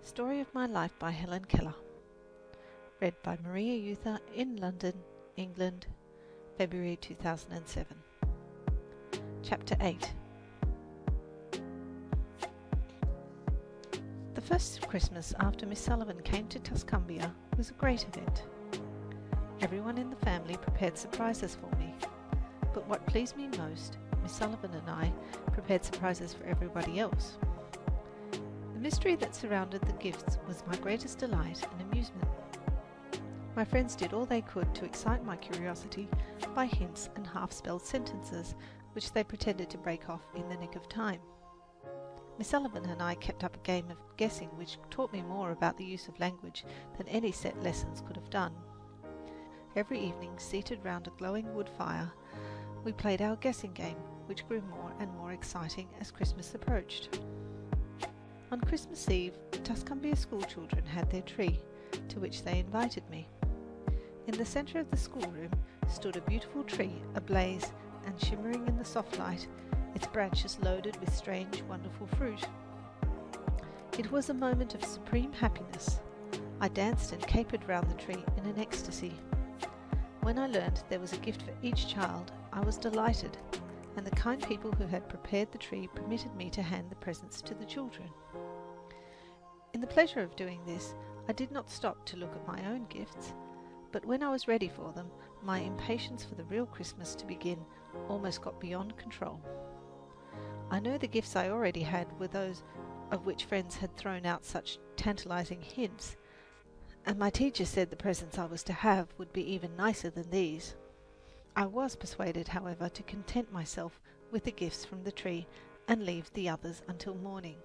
Story of My Life by Helen Keller. Read by Maria Euther in London, England, February 2007. Chapter 8. The first Christmas after Miss Sullivan came to Tuscumbia was a great event. Everyone in the family prepared surprises for me, but what pleased me most, Miss Sullivan and I prepared surprises for everybody else. The mystery that surrounded the gifts was my greatest delight and amusement. My friends did all they could to excite my curiosity by hints and half-spelled sentences which they pretended to break off in the nick of time. Miss Sullivan and I kept up a game of guessing which taught me more about the use of language than any set lessons could have done. Every evening, seated round a glowing wood fire, we played our guessing game, which grew more and more exciting as Christmas approached. On Christmas Eve, the Tuscumbia schoolchildren had their tree, to which they invited me. In the centre of the schoolroom stood a beautiful tree, ablaze and shimmering in the soft light, its branches loaded with strange, wonderful fruit. It was a moment of supreme happiness. I danced and capered round the tree in an ecstasy. When I learned there was a gift for each child, I was delighted, and the kind people who had prepared the tree permitted me to hand the presents to the children. In the pleasure of doing this, I did not stop to look at my own gifts, but when I was ready for them, my impatience for the real Christmas to begin almost got beyond control. I know the gifts I already had were those of which friends had thrown out such tantalizing hints, and my teacher said the presents I was to have would be even nicer than these. I was persuaded, however, to content myself with the gifts from the tree and leave the others until morning.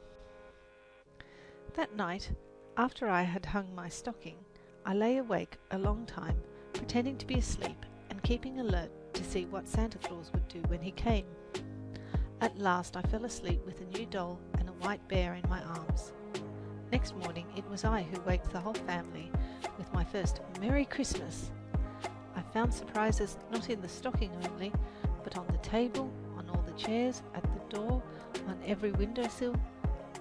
That night, after I had hung my stocking, I lay awake a long time, pretending to be asleep and keeping alert to see what Santa Claus would do when he came. At last I fell asleep with a new doll and a white bear in my arms. Next morning it was I who waked the whole family with my first Merry Christmas. I found surprises not in the stocking only, but on the table, on all the chairs, at the door, on every windowsill.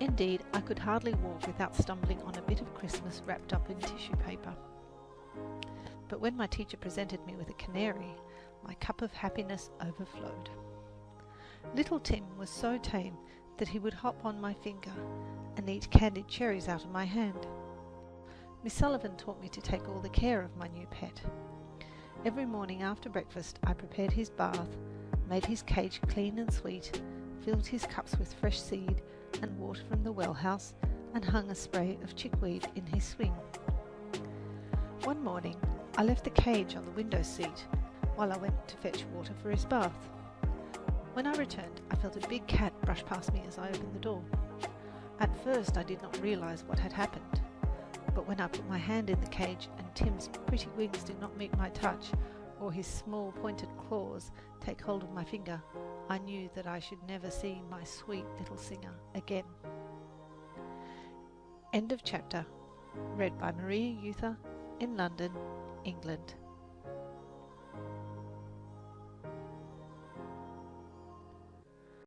Indeed, I could hardly walk without stumbling on a bit of Christmas wrapped up in tissue paper. But when my teacher presented me with a canary, my cup of happiness overflowed. Little Tim was so tame that he would hop on my finger and eat candied cherries out of my hand. Miss Sullivan taught me to take all the care of my new pet. Every morning after breakfast I prepared his bath, made his cage clean and sweet, filled his cups with fresh seed and water from the well house, and hung a spray of chickweed in his swing. One morning I left the cage on the window seat while I went to fetch water for his bath. When I returned, I felt a big cat brush past me as I opened the door. At first I did not realize what had happened, but when I put my hand in the cage and Tim's pretty wings did not meet my touch, or his small pointed claws take hold of my finger, I knew that I should never see my sweet little singer again. End of chapter. Read by Maria Euther in London, England.